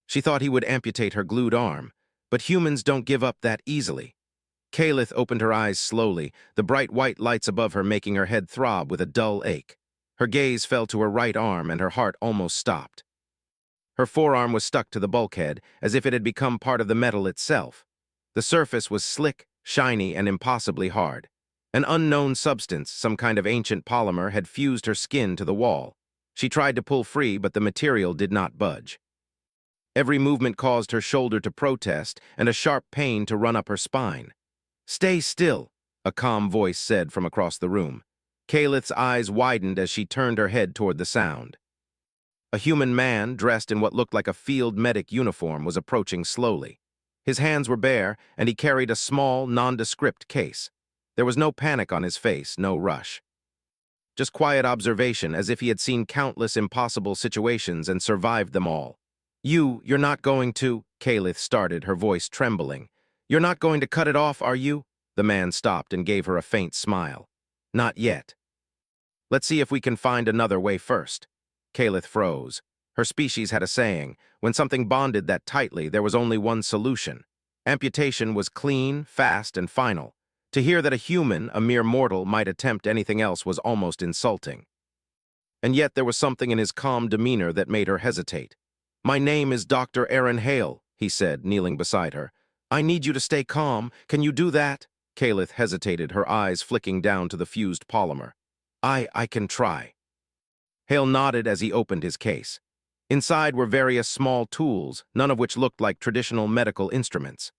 She thought he would amputate her glued arm, but humans don't give up that easily. Kalith opened her eyes slowly, the bright white lights above her making her head throb with a dull ache. Her gaze fell to her right arm and her heart almost stopped. Her forearm was stuck to the bulkhead, as if it had become part of the metal itself. The surface was slick, shiny, and impossibly hard. An unknown substance, some kind of ancient polymer, had fused her skin to the wall. She tried to pull free, but the material did not budge. Every movement caused her shoulder to protest and a sharp pain to run up her spine. "Stay still," a calm voice said from across the room. Kalith's eyes widened as she turned her head toward the sound. A human man, dressed in what looked like a field medic uniform, was approaching slowly. His hands were bare, and he carried a small, nondescript case. There was no panic on his face, no rush. Just quiet observation, as if he had seen countless impossible situations and survived them all. You're not going to," Kalith started, her voice trembling. "You're not going to cut it off, are you?" The man stopped and gave her a faint smile. "Not yet. Let's see if we can find another way first." Kalith froze. Her species had a saying, when something bonded that tightly, there was only one solution. Amputation was clean, fast, and final. To hear that a human, a mere mortal, might attempt anything else was almost insulting. And yet there was something in his calm demeanor that made her hesitate. "My name is Dr. Aaron Hale," he said, kneeling beside her. "I need you to stay calm. Can you do that?" Kalith hesitated, her eyes flicking down to the fused polymer. I can try." Hale nodded as he opened his case. Inside were various small tools, none of which looked like traditional medical instruments.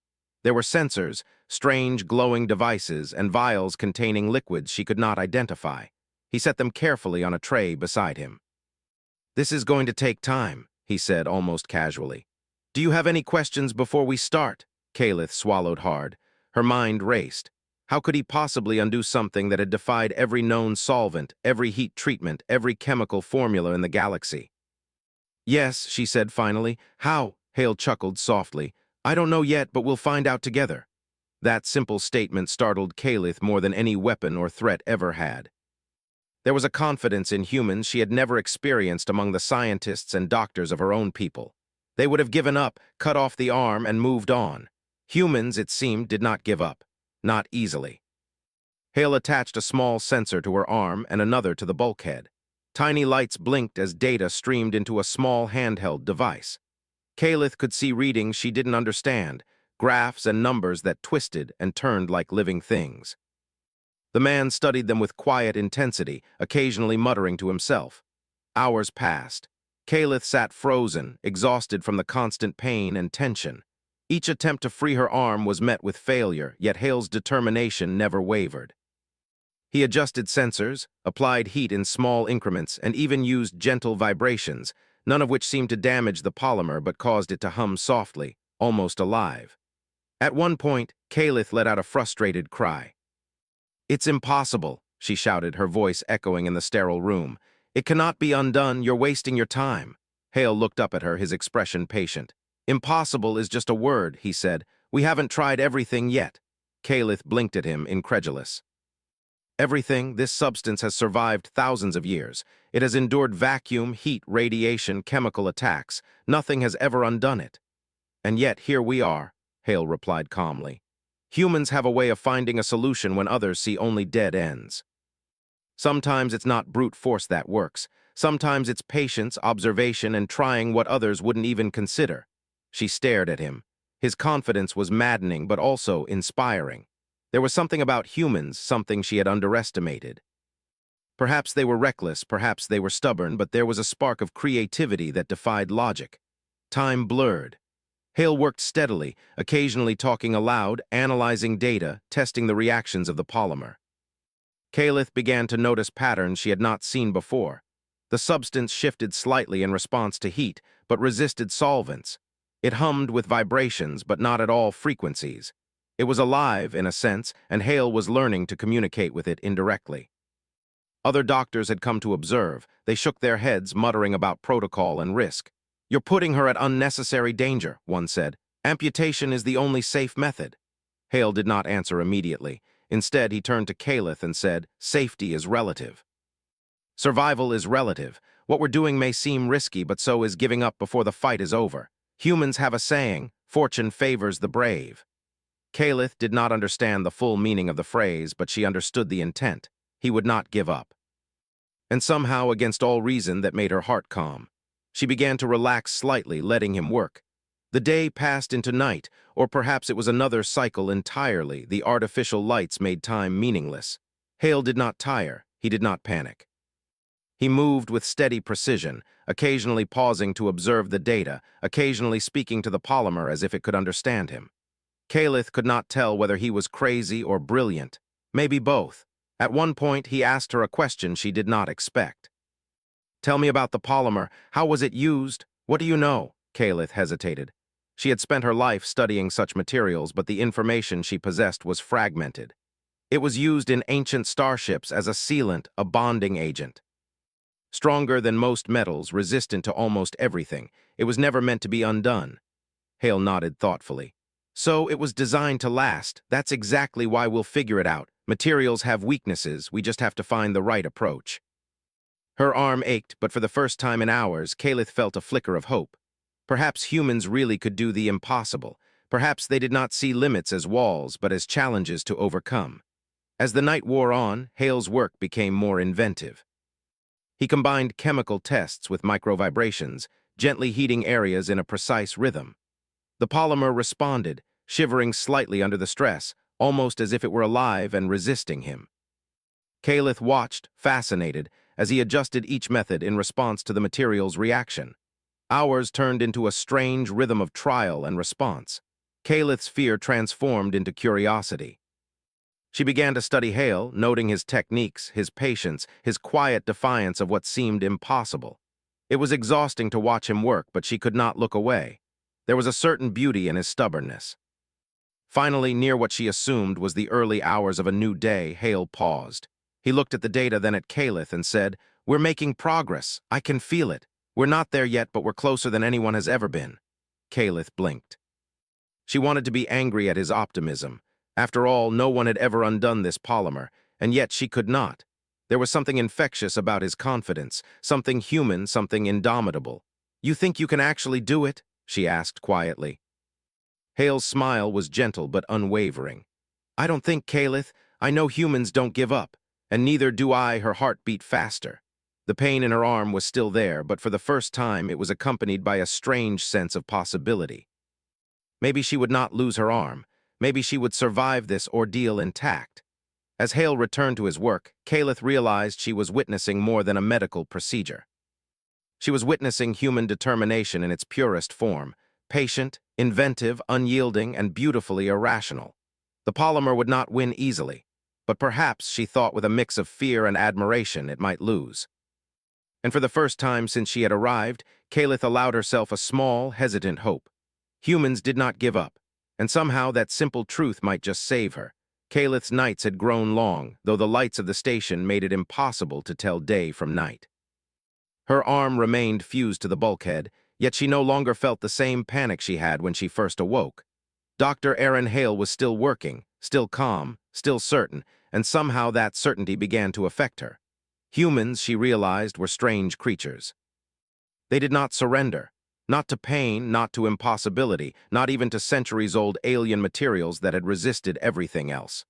There were sensors, strange glowing devices, and vials containing liquids she could not identify. He set them carefully on a tray beside him. "This is going to take time," he said almost casually. "Do you have any questions before we start?" Kalith swallowed hard. Her mind raced. How could he possibly undo something that had defied every known solvent, every heat treatment, every chemical formula in the galaxy? "Yes," she said finally. "How?" Hale chuckled softly. "I don't know yet, but we'll find out together." That simple statement startled Kalith more than any weapon or threat ever had. There was a confidence in humans she had never experienced among the scientists and doctors of her own people. They would have given up, cut off the arm, and moved on. Humans, it seemed, did not give up. Not easily. Hale attached a small sensor to her arm and another to the bulkhead. Tiny lights blinked as data streamed into a small handheld device. Kalith could see readings she didn't understand, graphs and numbers that twisted and turned like living things. The man studied them with quiet intensity, occasionally muttering to himself. Hours passed. Kalith sat frozen, exhausted from the constant pain and tension. Each attempt to free her arm was met with failure, yet Hale's determination never wavered. He adjusted sensors, applied heat in small increments, and even used gentle vibrations, none of which seemed to damage the polymer but caused it to hum softly, almost alive. At one point, Kalith let out a frustrated cry. "It's impossible," she shouted, her voice echoing in the sterile room. "It cannot be undone. You're wasting your time." Hale looked up at her, his expression patient. "Impossible is just a word," he said. "We haven't tried everything yet." Kalith blinked at him, incredulous. "Everything? This substance has survived thousands of years. It has endured vacuum, heat, radiation, chemical attacks. Nothing has ever undone it." "And yet here we are," Hale replied calmly. "Humans have a way of finding a solution when others see only dead ends. Sometimes it's not brute force that works. Sometimes it's patience, observation, and trying what others wouldn't even consider." She stared at him. His confidence was maddening but also inspiring. There was something about humans, something she had underestimated. Perhaps they were reckless, perhaps they were stubborn, but there was a spark of creativity that defied logic. Time blurred. Hale worked steadily, occasionally talking aloud, analyzing data, testing the reactions of the polymer. Kalith began to notice patterns she had not seen before. The substance shifted slightly in response to heat, but resisted solvents. It hummed with vibrations, but not at all frequencies. It was alive, in a sense, and Hale was learning to communicate with it indirectly. Other doctors had come to observe. They shook their heads, muttering about protocol and risk. "You're putting her at unnecessary danger," one said. "Amputation is the only safe method." Hale did not answer immediately. Instead, he turned to Kalith and said, "Safety is relative. Survival is relative. What we're doing may seem risky, but so is giving up before the fight is over. Humans have a saying, fortune favors the brave. Kalith did not understand the full meaning of the phrase, but she understood the intent. He would not give up. And somehow, against all reason, that made her heart calm. She began to relax slightly, letting him work. The day passed into night, or perhaps it was another cycle entirely. The artificial lights made time meaningless. Hale did not tire. He did not panic. He moved with steady precision, occasionally pausing to observe the data, occasionally speaking to the polymer as if it could understand him. Kalith could not tell whether he was crazy or brilliant. Maybe both. At one point, he asked her a question she did not expect. "Tell me about the polymer. How was it used? What do you know?" Kalith hesitated. She had spent her life studying such materials, but the information she possessed was fragmented. It was used in ancient starships as a sealant, a bonding agent. Stronger than most metals, resistant to almost everything, it was never meant to be undone. Hale nodded thoughtfully. "So it was designed to last. That's exactly why we'll figure it out. Materials have weaknesses, we just have to find the right approach." Her arm ached, but for the first time in hours, Kalith felt a flicker of hope. Perhaps humans really could do the impossible. Perhaps they did not see limits as walls, but as challenges to overcome. As the night wore on, Hale's work became more inventive. He combined chemical tests with microvibrations, gently heating areas in a precise rhythm. The polymer responded, shivering slightly under the stress, almost as if it were alive and resisting him. Kalith watched, fascinated, as he adjusted each method in response to the material's reaction. Hours turned into a strange rhythm of trial and response. Kalith's fear transformed into curiosity. She began to study Hale, noting his techniques, his patience, his quiet defiance of what seemed impossible. It was exhausting to watch him work, but she could not look away. There was a certain beauty in his stubbornness. Finally, near what she assumed was the early hours of a new day, Hale paused. He looked at the data, then at Kalith, and said, "We're making progress. I can feel it. We're not there yet, but we're closer than anyone has ever been." Kalith blinked. She wanted to be angry at his optimism. After all, no one had ever undone this polymer, and yet she could not. There was something infectious about his confidence, something human, something indomitable. "You think you can actually do it?" she asked quietly. Hale's smile was gentle but unwavering. "I don't think, Kalith. I know humans don't give up, and neither do I." Her heart beat faster. The pain in her arm was still there, but for the first time it was accompanied by a strange sense of possibility. Maybe she would not lose her arm. Maybe she would survive this ordeal intact. As Hale returned to his work, Kalith realized she was witnessing more than a medical procedure. She was witnessing human determination in its purest form, patient, inventive, unyielding, and beautifully irrational. The polymer would not win easily, but perhaps, she thought with a mix of fear and admiration, it might lose. And for the first time since she had arrived, Kalith allowed herself a small, hesitant hope. Humans did not give up, and somehow that simple truth might just save her. Kalith's nights had grown long, though the lights of the station made it impossible to tell day from night. Her arm remained fused to the bulkhead, yet she no longer felt the same panic she had when she first awoke. Dr. Aaron Hale was still working, still calm, still certain, and somehow that certainty began to affect her. Humans, she realized, were strange creatures. They did not surrender. Not to pain, not to impossibility, not even to centuries-old alien materials that had resisted everything else.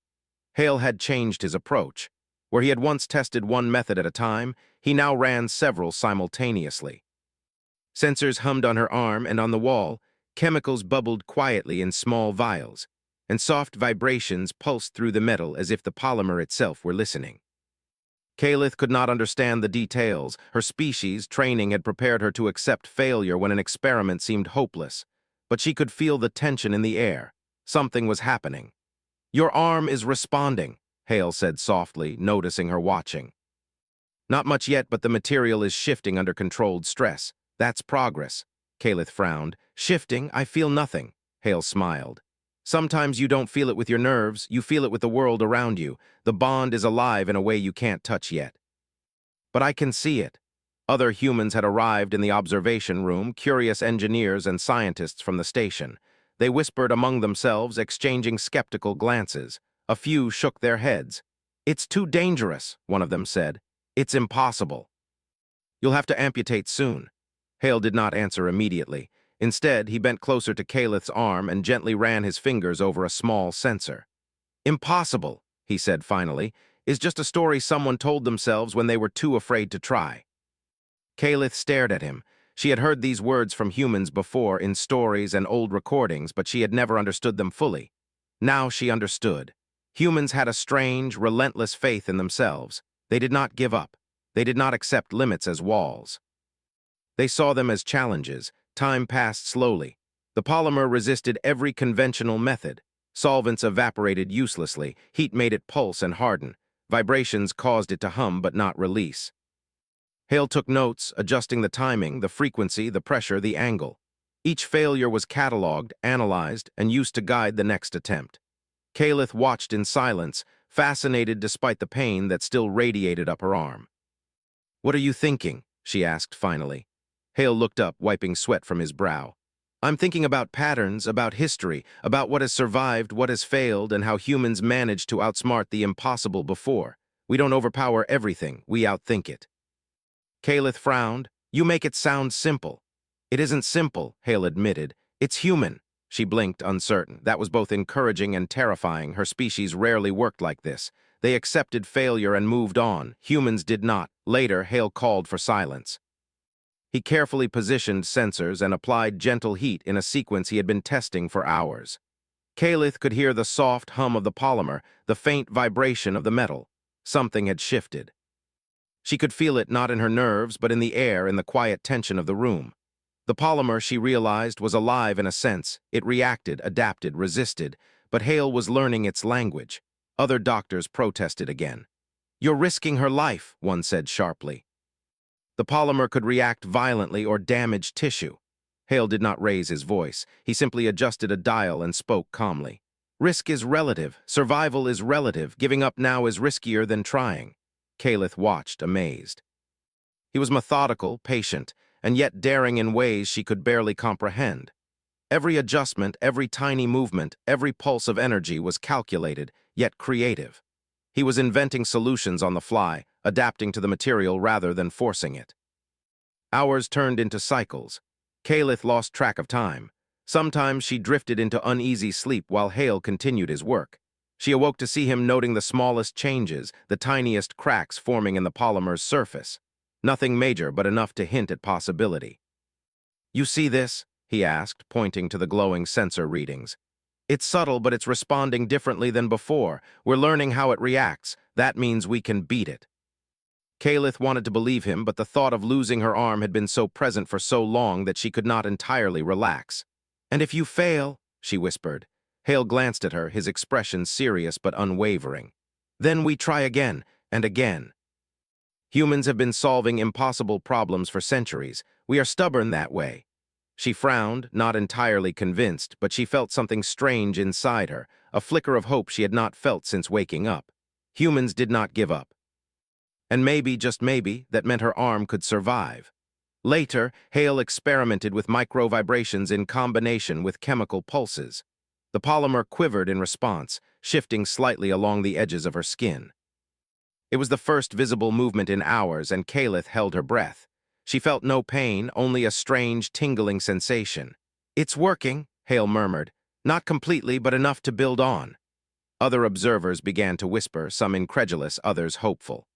Hale had changed his approach. Where he had once tested one method at a time, he now ran several simultaneously. Sensors hummed on her arm and on the wall, chemicals bubbled quietly in small vials, and soft vibrations pulsed through the metal as if the polymer itself were listening. Kalith could not understand the details. Her species, training, had prepared her to accept failure when an experiment seemed hopeless. But she could feel the tension in the air. Something was happening. "Your arm is responding," Hale said softly, noticing her watching. "Not much yet, but the material is shifting under controlled stress. That's progress." Kalith frowned. "Shifting? I feel nothing." Hale smiled. "Sometimes you don't feel it with your nerves, you feel it with the world around you. The bond is alive in a way you can't touch yet." "But I can see it." Other humans had arrived in the observation room, curious engineers and scientists from the station. They whispered among themselves, exchanging skeptical glances. A few shook their heads. "It's too dangerous," one of them said. "It's impossible." "You'll have to amputate soon." Hale did not answer immediately. Instead, he bent closer to Calith's arm and gently ran his fingers over a small sensor. Impossible, he said finally, is just a story someone told themselves when they were too afraid to try. Calith stared at him. She had heard these words from humans before in stories and old recordings, but she had never understood them fully. Now she understood. Humans had a strange, relentless faith in themselves. They did not give up. They did not accept limits as walls. They saw them as challenges. Time passed slowly. The polymer resisted every conventional method. Solvents evaporated uselessly. Heat made it pulse and harden. Vibrations caused it to hum but not release. Hale took notes, adjusting the timing, the frequency, the pressure, the angle. Each failure was catalogued, analyzed, and used to guide the next attempt. Calith watched in silence, fascinated despite the pain that still radiated up her arm. "What are you thinking?" she asked finally. Hale looked up, wiping sweat from his brow. "I'm thinking about patterns, about history, about what has survived, what has failed, and how humans managed to outsmart the impossible before. We don't overpower everything, we outthink it." Calith frowned. "You make it sound simple." "It isn't simple," Hale admitted. "It's human." She blinked, uncertain. That was both encouraging and terrifying. Her species rarely worked like this. They accepted failure and moved on. Humans did not. Later, Hale called for silence. He carefully positioned sensors and applied gentle heat in a sequence he had been testing for hours. Calith could hear the soft hum of the polymer, the faint vibration of the metal. Something had shifted. She could feel it not in her nerves, but in the air, in the quiet tension of the room. The polymer, she realized, was alive in a sense. It reacted, adapted, resisted, but Hale was learning its language. Other doctors protested again. "You're risking her life," one said sharply. The polymer could react violently or damage tissue. Hale did not raise his voice. He simply adjusted a dial and spoke calmly. "Risk is relative. Survival is relative. Giving up now is riskier than trying." Calith watched, amazed. He was methodical, patient, and yet daring in ways she could barely comprehend. Every adjustment, every tiny movement, every pulse of energy was calculated, yet creative. He was inventing solutions on the fly, adapting to the material rather than forcing it. Hours turned into cycles. Calith lost track of time. Sometimes she drifted into uneasy sleep while Hale continued his work. She awoke to see him noting the smallest changes, the tiniest cracks forming in the polymer's surface. Nothing major, but enough to hint at possibility. "You see this?" he asked, pointing to the glowing sensor readings. "It's subtle, but it's responding differently than before. We're learning how it reacts. That means we can beat it." Calith wanted to believe him, but the thought of losing her arm had been so present for so long that she could not entirely relax. "And if you fail," she whispered. Hale glanced at her, his expression serious but unwavering. "Then we try again, and again. Humans have been solving impossible problems for centuries. We are stubborn that way." She frowned, not entirely convinced, but she felt something strange inside her, a flicker of hope she had not felt since waking up. Humans did not give up. And maybe, just maybe, that meant her arm could survive. Later, Hale experimented with micro-vibrations in combination with chemical pulses. The polymer quivered in response, shifting slightly along the edges of her skin. It was the first visible movement in hours, and Calith held her breath. She felt no pain, only a strange, tingling sensation. "It's working," Hale murmured. "Not completely, but enough to build on." Other observers began to whisper, some incredulous, others hopeful.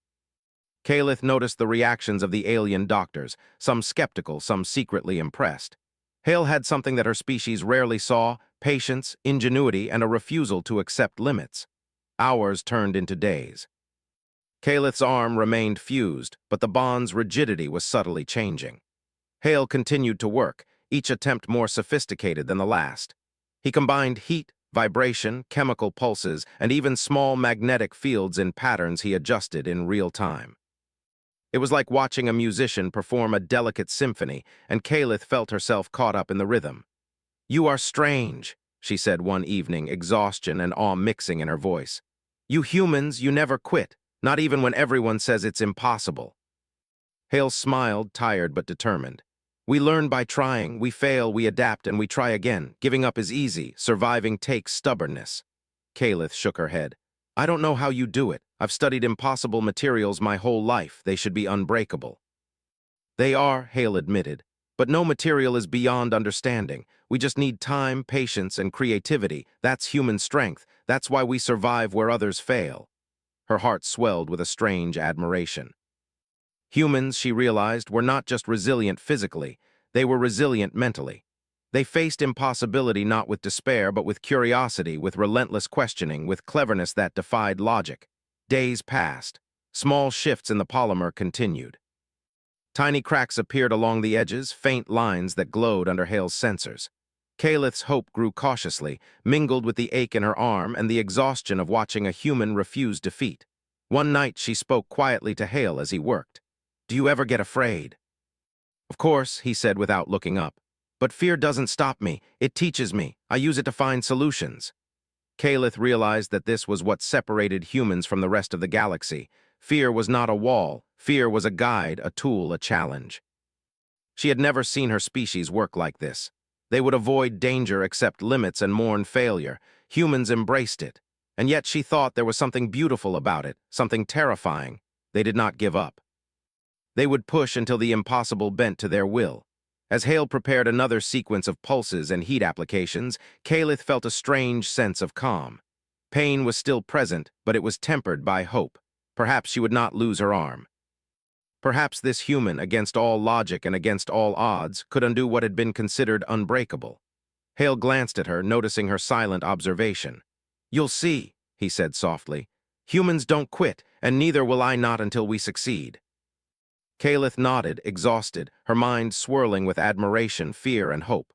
Calith noticed the reactions of the alien doctors, some skeptical, some secretly impressed. Hale had something that her species rarely saw: patience, ingenuity, and a refusal to accept limits. Hours turned into days. Calith's arm remained fused, but the bond's rigidity was subtly changing. Hale continued to work, each attempt more sophisticated than the last. He combined heat, vibration, chemical pulses, and even small magnetic fields in patterns he adjusted in real time. It was like watching a musician perform a delicate symphony, and Calith felt herself caught up in the rhythm. "You are strange," she said one evening, exhaustion and awe mixing in her voice. "You humans, you never quit, not even when everyone says it's impossible." Hale smiled, tired but determined. "We learn by trying, we fail, we adapt, and we try again. Giving up is easy, surviving takes stubbornness." Calith shook her head. "I don't know how you do it. I've studied impossible materials my whole life. They should be unbreakable." "They are," Hale admitted. But no material is beyond understanding. We just need time, patience, and creativity. That's human strength. That's why we survive where others fail. Her heart swelled with a strange admiration. Humans, she realized, were not just resilient physically, they were resilient mentally. They faced impossibility not with despair, but with curiosity, with relentless questioning, with cleverness that defied logic. Days passed. Small shifts in the polymer continued. Tiny cracks appeared along the edges, faint lines that glowed under Hale's sensors. Calith's hope grew cautiously, mingled with the ache in her arm and the exhaustion of watching a human refuse defeat. One night she spoke quietly to Hale as he worked. "Do you ever get afraid?" "Of course," he said without looking up. "But fear doesn't stop me. It teaches me. I use it to find solutions." Calith realized that this was what separated humans from the rest of the galaxy. Fear was not a wall. Fear was a guide, a tool, a challenge. She had never seen her species work like this. They would avoid danger, accept limits, and mourn failure. Humans embraced it. And yet she thought there was something beautiful about it, something terrifying. They did not give up. They would push until the impossible bent to their will. As Hale prepared another sequence of pulses and heat applications, Calith felt a strange sense of calm. Pain was still present, but it was tempered by hope. Perhaps she would not lose her arm. Perhaps this human, against all logic and against all odds, could undo what had been considered unbreakable. Hale glanced at her, noticing her silent observation. "You'll see," he said softly. "Humans don't quit, and neither will I not until we succeed." Calith nodded, exhausted, her mind swirling with admiration, fear, and hope.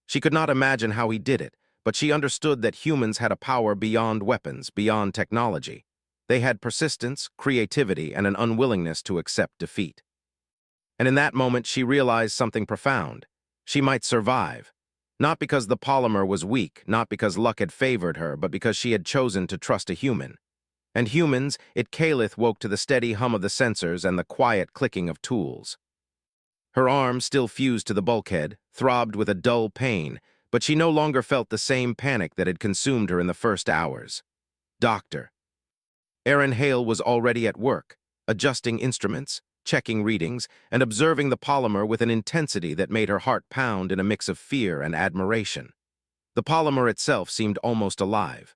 She could not imagine how he did it, but she understood that humans had a power beyond weapons, beyond technology. They had persistence, creativity, and an unwillingness to accept defeat. And in that moment, she realized something profound. She might survive. Not because the polymer was weak, not because luck had favored her, but because she had chosen to trust a human. And humans, Calith woke to the steady hum of the sensors and the quiet clicking of tools. Her arm, still fused to the bulkhead, throbbed with a dull pain, but she no longer felt the same panic that had consumed her in the first hours. "Doctor." Aaron Hale was already at work, adjusting instruments, checking readings, and observing the polymer with an intensity that made her heart pound in a mix of fear and admiration. The polymer itself seemed almost alive.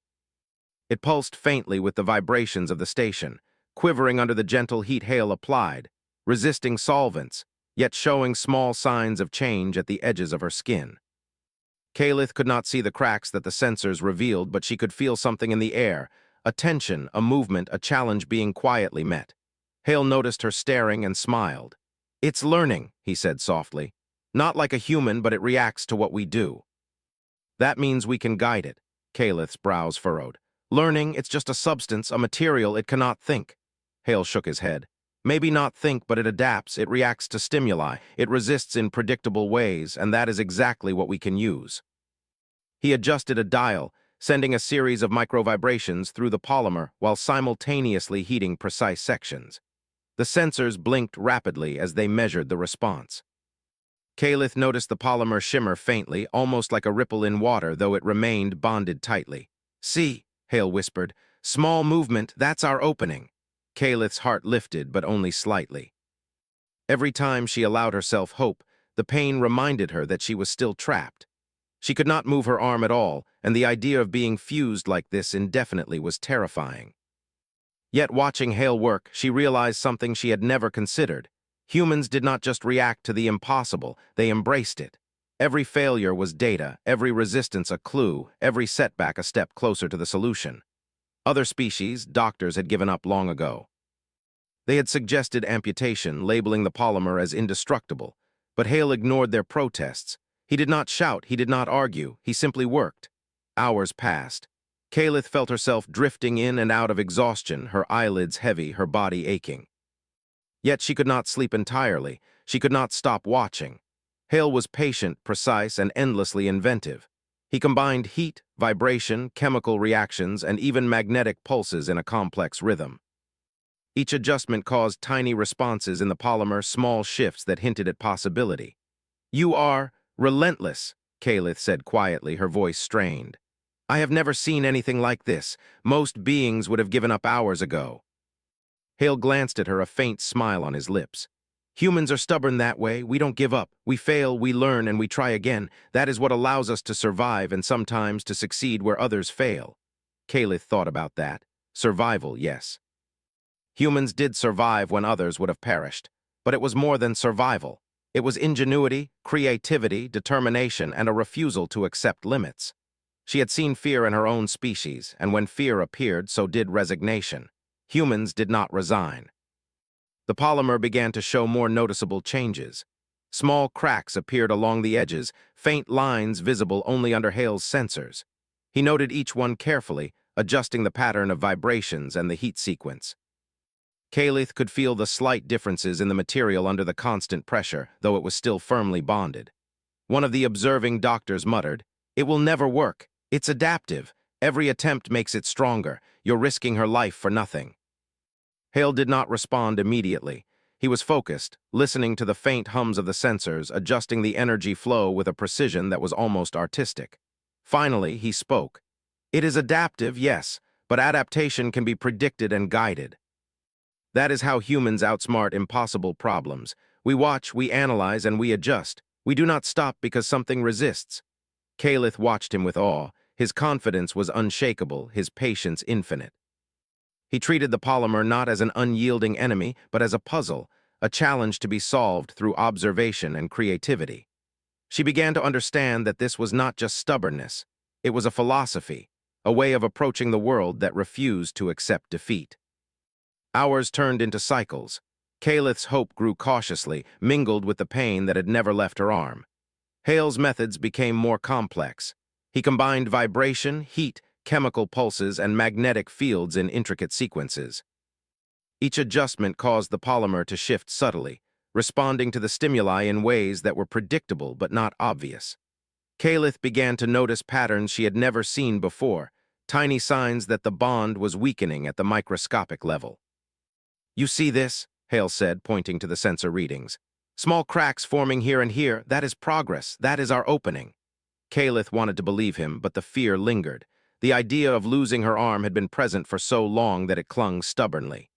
It pulsed faintly with the vibrations of the station, quivering under the gentle heat Hale applied, resisting solvents, yet showing small signs of change at the edges of her skin. Calith could not see the cracks that the sensors revealed, but she could feel something in the air, a tension, a movement, a challenge being quietly met. Hale noticed her staring and smiled. "It's learning," he said softly. "Not like a human, but it reacts to what we do." "That means we can guide it." Calith's brows furrowed. "Learning, it's just a substance, a material, it cannot think." Hale shook his head. "Maybe not think, but it adapts, it reacts to stimuli, it resists in predictable ways, and that is exactly what we can use." He adjusted a dial, sending a series of microvibrations through the polymer while simultaneously heating precise sections. The sensors blinked rapidly as they measured the response. Calith noticed the polymer shimmer faintly, almost like a ripple in water, though it remained bonded tightly. "See," Hale whispered. "Small movement, that's our opening." Calith's heart lifted, but only slightly. Every time she allowed herself hope, the pain reminded her that she was still trapped. She could not move her arm at all, and the idea of being fused like this indefinitely was terrifying. Yet watching Hale work, she realized something she had never considered. Humans did not just react to the impossible, they embraced it. Every failure was data, every resistance a clue, every setback a step closer to the solution. Other species, doctors, had given up long ago. They had suggested amputation, labeling the polymer as indestructible, but Hale ignored their protests. He did not shout, he did not argue, he simply worked. Hours passed. Calith felt herself drifting in and out of exhaustion, her eyelids heavy, her body aching. Yet she could not sleep entirely. She could not stop watching. Hale was patient, precise, and endlessly inventive. He combined heat, vibration, chemical reactions, and even magnetic pulses in a complex rhythm. Each adjustment caused tiny responses in the polymer, small shifts that hinted at possibility. "You are relentless," Calith said quietly, her voice strained. "I have never seen anything like this. Most beings would have given up hours ago." Hale glanced at her, a faint smile on his lips. Humans are stubborn that way. We don't give up. We fail, we learn, and we try again. That is what allows us to survive and sometimes to succeed where others fail. Calith thought about that. Survival, yes. Humans did survive when others would have perished. But it was more than survival. It was ingenuity, creativity, determination, and a refusal to accept limits. She had seen fear in her own species, and when fear appeared, so did resignation. Humans did not resign. The polymer began to show more noticeable changes. Small cracks appeared along the edges, faint lines visible only under Hale's sensors. He noted each one carefully, adjusting the pattern of vibrations and the heat sequence. Calith could feel the slight differences in the material under the constant pressure, though it was still firmly bonded. One of the observing doctors muttered, "It will never work. It's adaptive. Every attempt makes it stronger. You're risking her life for nothing." Hale did not respond immediately. He was focused, listening to the faint hums of the sensors, adjusting the energy flow with a precision that was almost artistic. Finally, he spoke. "It is adaptive, yes, but adaptation can be predicted and guided. That is how humans outsmart impossible problems. We watch, we analyze, and we adjust. We do not stop because something resists." Calith watched him with awe. His confidence was unshakable, his patience infinite. He treated the polymer not as an unyielding enemy, but as a puzzle, a challenge to be solved through observation and creativity. She began to understand that this was not just stubbornness. It was a philosophy, a way of approaching the world that refused to accept defeat. Hours turned into cycles. Calith's hope grew cautiously, mingled with the pain that had never left her arm. Hale's methods became more complex. He combined vibration, heat, chemical pulses, and magnetic fields in intricate sequences. Each adjustment caused the polymer to shift subtly, responding to the stimuli in ways that were predictable but not obvious. Calith began to notice patterns she had never seen before, tiny signs that the bond was weakening at the microscopic level. "You see this?" Hale said, pointing to the sensor readings. "Small cracks forming here and here, that is progress, that is our opening." Calith wanted to believe him, but the fear lingered. The idea of losing her arm had been present for so long that it clung stubbornly.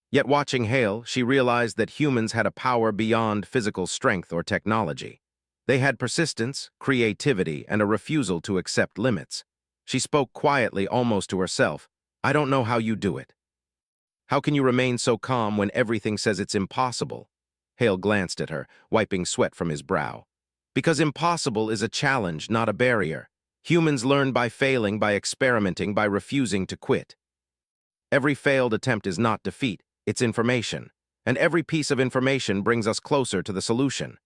Yet watching Hale, she realized that humans had a power beyond physical strength or technology. They had persistence, creativity, and a refusal to accept limits. She spoke quietly, almost to herself. "I don't know how you do it. How can you remain so calm when everything says it's impossible?" Hale glanced at her, wiping sweat from his brow. "Because impossible is a challenge, not a barrier. Humans learn by failing, by experimenting, by refusing to quit. Every failed attempt is not defeat, it's information. And every piece of information brings us closer to the solution."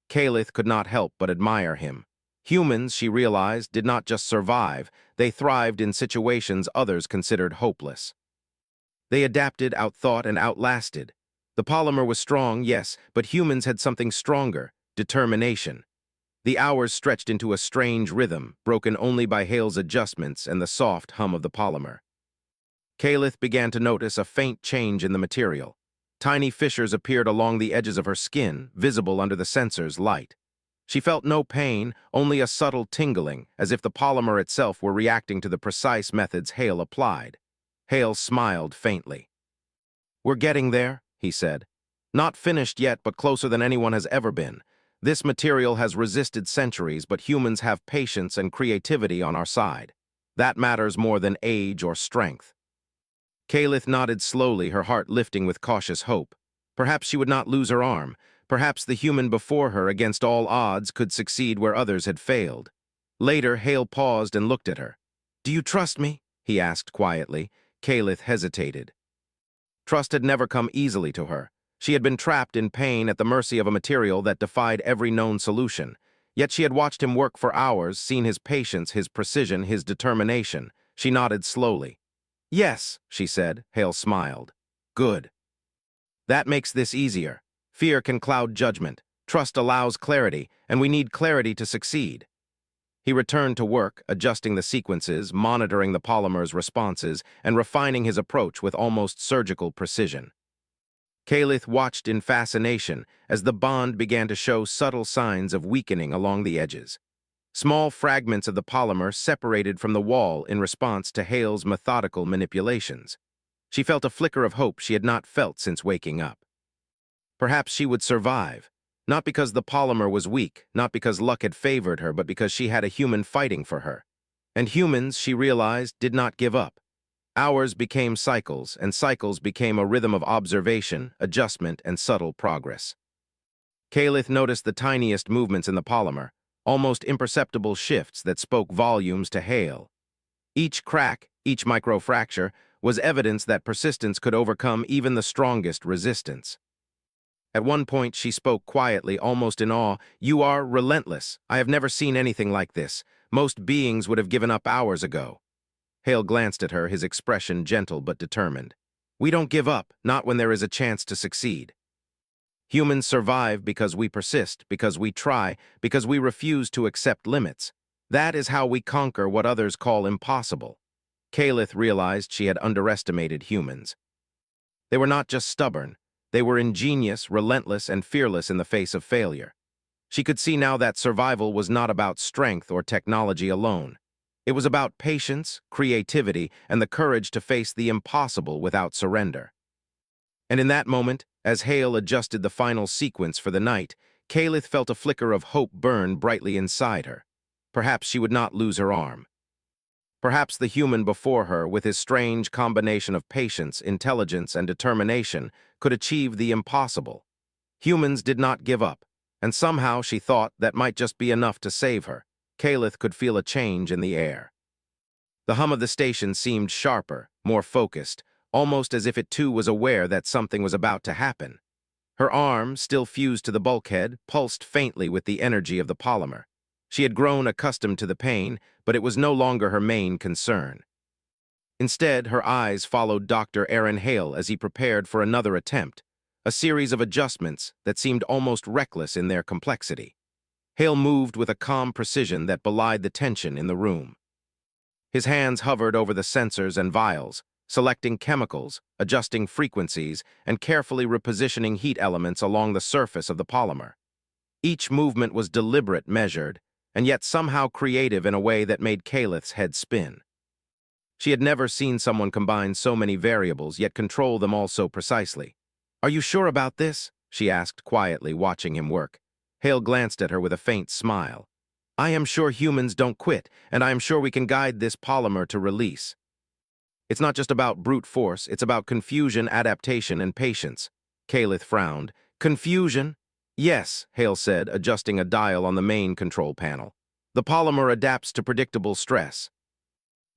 Calith could not help but admire him. Humans, she realized, did not just survive, they thrived in situations others considered hopeless. They adapted, outthought, and outlasted. The polymer was strong, yes, but humans had something stronger: determination. The hours stretched into a strange rhythm, broken only by Hale's adjustments and the soft hum of the polymer. Calith began to notice a faint change in the material. Tiny fissures appeared along the edges of her skin, visible under the sensor's light. She felt no pain, only a subtle tingling, as if the polymer itself were reacting to the precise methods Hale applied. Hale smiled faintly. "We're getting there," he said. "Not finished yet, but closer than anyone has ever been. This material has resisted centuries, but humans have patience and creativity on our side. That matters more than age or strength." Calith nodded slowly, her heart lifting with cautious hope. Perhaps she would not lose her arm. Perhaps the human before her, against all odds, could succeed where others had failed. Later, Hale paused and looked at her. "Do you trust me?" he asked quietly. Calith hesitated. Trust had never come easily to her. She had been trapped in pain at the mercy of a material that defied every known solution. Yet she had watched him work for hours, seen his patience, his precision, his determination. She nodded slowly. "Yes," she said. Hale smiled. "Good. That makes this easier. Fear can cloud judgment. Trust allows clarity, and we need clarity to succeed." He returned to work, adjusting the sequences, monitoring the polymer's responses, and refining his approach with almost surgical precision. Calith watched in fascination as the bond began to show subtle signs of weakening along the edges. Small fragments of the polymer separated from the wall in response to Hale's methodical manipulations. She felt a flicker of hope she had not felt since waking up. Perhaps she would survive, not because the polymer was weak, not because luck had favored her, but because she had a human fighting for her. And humans, she realized, did not give up. Hours became cycles, and cycles became a rhythm of observation, adjustment, and subtle progress. Kalith noticed the tiniest movements in the polymer, almost imperceptible shifts that spoke volumes to Hale. Each crack, each microfracture, was evidence that persistence could overcome even the strongest resistance. At one point, she spoke quietly, almost in awe. "You are relentless. I have never seen anything like this. Most beings would have given up hours ago." Hale glanced at her, his expression gentle but determined. "We don't give up, not when there is a chance to succeed. Humans survive because we persist, because we try, because we refuse to accept limits. That is how we conquer what others call impossible." Kalith realized she had underestimated humans. They were not just stubborn. They were ingenious, relentless, and fearless in the face of failure. She could see now that survival was not about strength or technology alone. It was about patience, creativity, and the courage to face the impossible without surrender. And in that moment, as Hale adjusted the final sequence for the night, Kalith felt a flicker of hope burn brightly inside her. Perhaps she would not lose her arm. Perhaps the human before her, with his strange combination of patience, intelligence, and determination, could achieve the impossible. Humans did not give up, and somehow she thought that might just be enough to save her. Kalith could feel a change in the air. The hum of the station seemed sharper, more focused, almost as if it too was aware that something was about to happen. Her arm, still fused to the bulkhead, pulsed faintly with the energy of the polymer. She had grown accustomed to the pain, but it was no longer her main concern. Instead, her eyes followed Dr. Aaron Hale as he prepared for another attempt, a series of adjustments that seemed almost reckless in their complexity. Hale moved with a calm precision that belied the tension in the room. His hands hovered over the sensors and vials, selecting chemicals, adjusting frequencies, and carefully repositioning heat elements along the surface of the polymer. Each movement was deliberate, measured, and yet somehow creative in a way that made Kalith's head spin. She had never seen someone combine so many variables, yet control them all so precisely. "Are you sure about this?" she asked quietly, watching him work. Hale glanced at her with a faint smile. "I am sure humans don't quit, and I am sure we can guide this polymer to release. It's not just about brute force, it's about confusion, adaptation, and patience." Kalith frowned. "Confusion?" "Yes," Hale said, adjusting a dial on the main control panel. "The polymer adapts to predictable stress.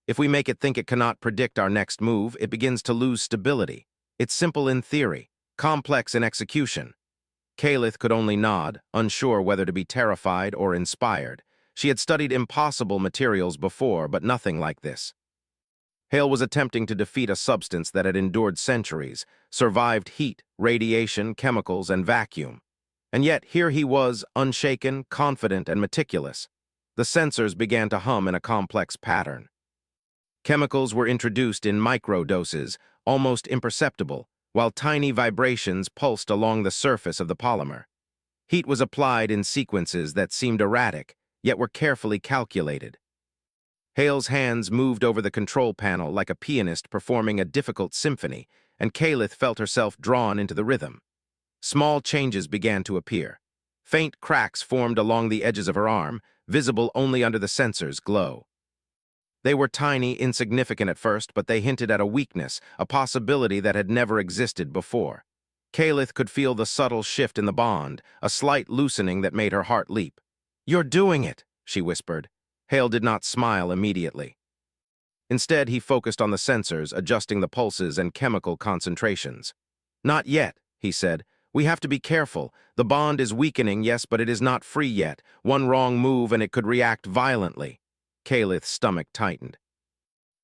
If we make it think it cannot predict our next move, it begins to lose stability. It's simple in theory, complex in execution." Kalith could only nod, unsure whether to be terrified or inspired. She had studied impossible materials before, but nothing like this. Hale was attempting to defeat a substance that had endured centuries, survived heat, radiation, chemicals, and vacuum. And yet here he was, unshaken, confident, and meticulous. The sensors began to hum in a complex pattern. Chemicals were introduced in microdoses, almost imperceptible, while tiny vibrations pulsed along the surface of the polymer. Heat was applied in sequences that seemed erratic, yet were carefully calculated. Hale's hands moved over the control panel like a pianist performing a difficult symphony, and Kalith felt herself drawn into the rhythm. Small changes began to appear. Faint cracks formed along the edges of her arm, visible only under the sensor's glow. They were tiny, insignificant at first, but they hinted at a weakness, a possibility that had never existed before. Kalith could feel the subtle shift in the bond, a slight loosening that made her heart leap. "You're doing it," she whispered. Hale did not smile immediately. Instead, he focused on the sensors, adjusting the pulses and chemical concentrations. "Not yet," he said. "We have to be careful. The bond is weakening, yes, but it is not free yet. One wrong move and it could react violently." Kalith's stomach tightened.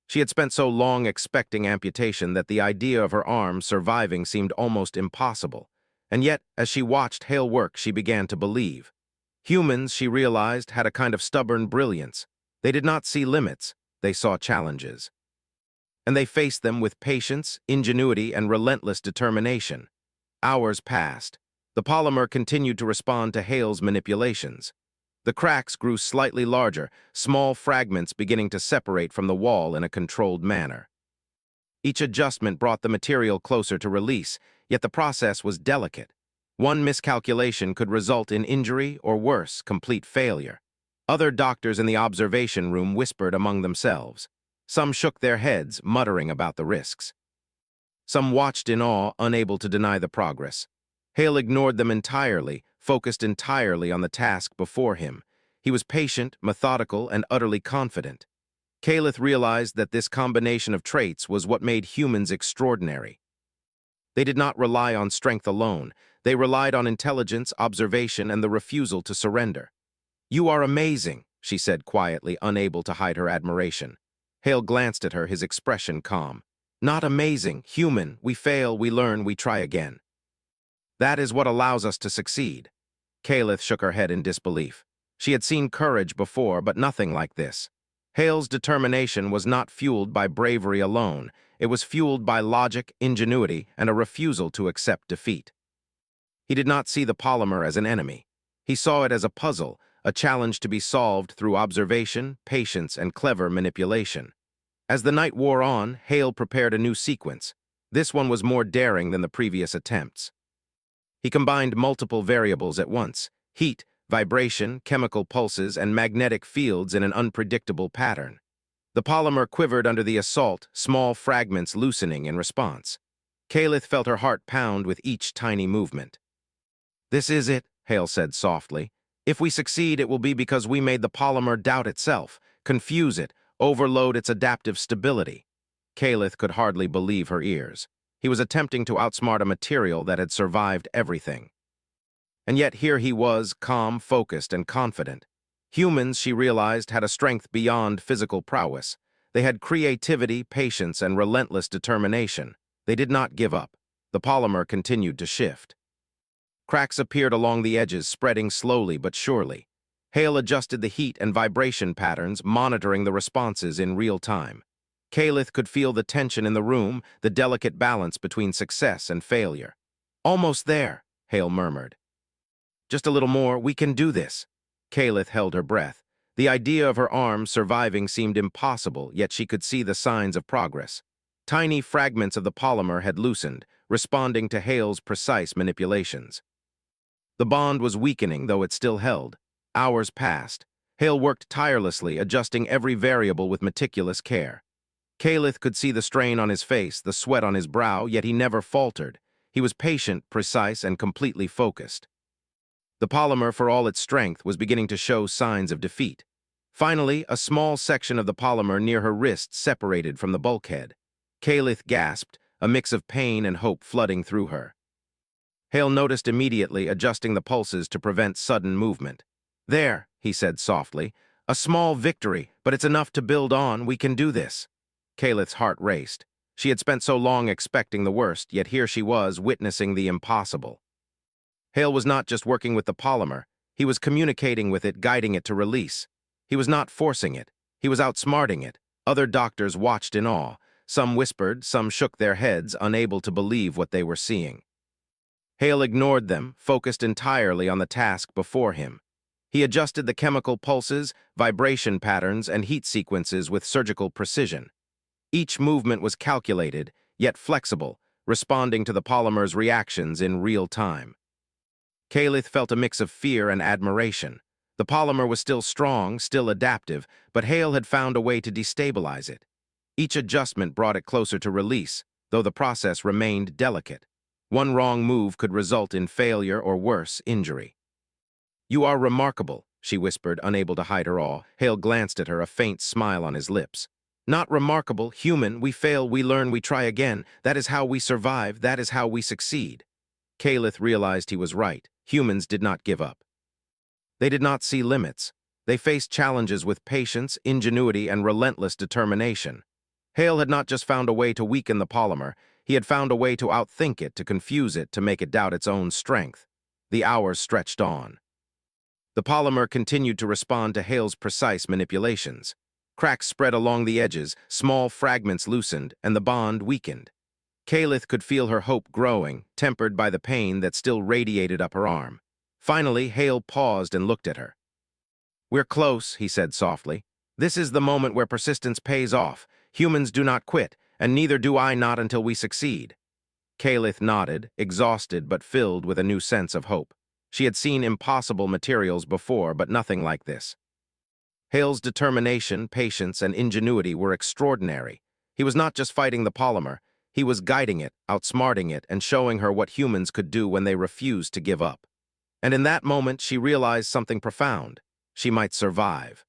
She had spent so long expecting amputation that the idea of her arm surviving seemed almost impossible. And yet, as she watched Hale work, she began to believe. Humans, she realized, had a kind of stubborn brilliance. They did not see limits, they saw challenges. And they faced them with patience, ingenuity, and relentless determination. Hours passed. The polymer continued to respond to Hale's manipulations. The cracks grew slightly larger, small fragments beginning to separate from the wall in a controlled manner. Each adjustment brought the material closer to release, yet the process was delicate. One miscalculation could result in injury or worse, complete failure. Other doctors in the observation room whispered among themselves. Some shook their heads, muttering about the risks. Some watched in awe, unable to deny the progress. Hale ignored them entirely, focused entirely on the task before him. He was patient, methodical, and utterly confident. Calith realized that this combination of traits was what made humans extraordinary. They did not rely on strength alone. They relied on intelligence, observation, and the refusal to surrender. "You are amazing," she said quietly, unable to hide her admiration. Hale glanced at her, his expression calm. "Not amazing, human. We fail, we learn, we try again. That is what allows us to succeed." Calith shook her head in disbelief. She had seen courage before, but nothing like this. Hale's determination was not fueled by bravery alone. It was fueled by logic, ingenuity, and a refusal to accept defeat. He did not see the polymer as an enemy. He saw it as a puzzle, a challenge to be solved through observation, patience, and clever manipulation. As the night wore on, Hale prepared a new sequence. This one was more daring than the previous attempts. He combined multiple variables at once: heat, vibration, chemical pulses, and magnetic fields in an unpredictable pattern. The polymer quivered under the assault, small fragments loosening in response. Calith felt her heart pound with each tiny movement. "This is it," Hale said softly. "If we succeed, it will be because we made the polymer doubt itself, confuse it, overload its adaptive stability." Calith could hardly believe her ears. He was attempting to outsmart a material that had survived everything. And yet here he was, calm, focused, and confident. Humans, she realized, had a strength beyond physical prowess. They had creativity, patience, and relentless determination. They did not give up. The polymer continued to shift. Cracks appeared along the edges, spreading slowly but surely. Hale adjusted the heat and vibration patterns, monitoring the responses in real time. Calith could feel the tension in the room, the delicate balance between success and failure. "Almost there," Hale murmured. "Just a little more, we can do this." Calith held her breath. The idea of her arm surviving seemed impossible, yet she could see the signs of progress. Tiny fragments of the polymer had loosened, responding to Hale's precise manipulations. The bond was weakening, though it still held. Hours passed. Hale worked tirelessly, adjusting every variable with meticulous care. Calith could see the strain on his face, the sweat on his brow, yet he never faltered. He was patient, precise, and completely focused. The polymer, for all its strength, was beginning to show signs of defeat. Finally, a small section of the polymer near her wrist separated from the bulkhead. Calith gasped, a mix of pain and hope flooding through her. Hale noticed immediately, adjusting the pulses to prevent sudden movement. "There," he said softly. "A small victory, but it's enough to build on. We can do this." Calith's heart raced. She had spent so long expecting the worst, yet here she was, witnessing the impossible. Hale was not just working with the polymer. He was communicating with it, guiding it to release. He was not forcing it. He was outsmarting it. Other doctors watched in awe. Some whispered, some shook their heads, unable to believe what they were seeing. Hale ignored them, focused entirely on the task before him. He adjusted the chemical pulses, vibration patterns, and heat sequences with surgical precision. Each movement was calculated, yet flexible, responding to the polymer's reactions in real time. Calith felt a mix of fear and admiration. The polymer was still strong, still adaptive, but Hale had found a way to destabilize it. Each adjustment brought it closer to release, though the process remained delicate. One wrong move could result in failure or worse, injury. "You are remarkable," she whispered, unable to hide her awe. Hale glanced at her, a faint smile on his lips. "Not remarkable, human. We fail, we learn, we try again. That is how we survive, that is how we succeed." Calith realized he was right. Humans did not give up. They did not see limits. They faced challenges with patience, ingenuity, and relentless determination. Hale had not just found a way to weaken the polymer, he had found a way to outthink it, to confuse it, to make it doubt its own strength. The hours stretched on. The polymer continued to respond to Hale's precise manipulations. Cracks spread along the edges, small fragments loosened, and the bond weakened. Calith could feel her hope growing, tempered by the pain that still radiated up her arm. Finally, Hale paused and looked at her. "We're close," he said softly. "This is the moment where persistence pays off. Humans do not quit, and neither do I, not until we succeed." Kalith nodded, exhausted but filled with a new sense of hope. She had seen impossible materials before, but nothing like this. Hale's determination, patience, and ingenuity were extraordinary. He was not just fighting the polymer, he was guiding it, outsmarting it, and showing her what humans could do when they refused to give up. And in that moment, she realized something profound. She might survive.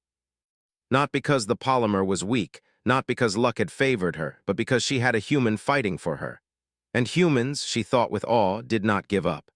Not because the polymer was weak, not because luck had favored her, but because she had a human fighting for her. And humans, she thought with awe, did not give up.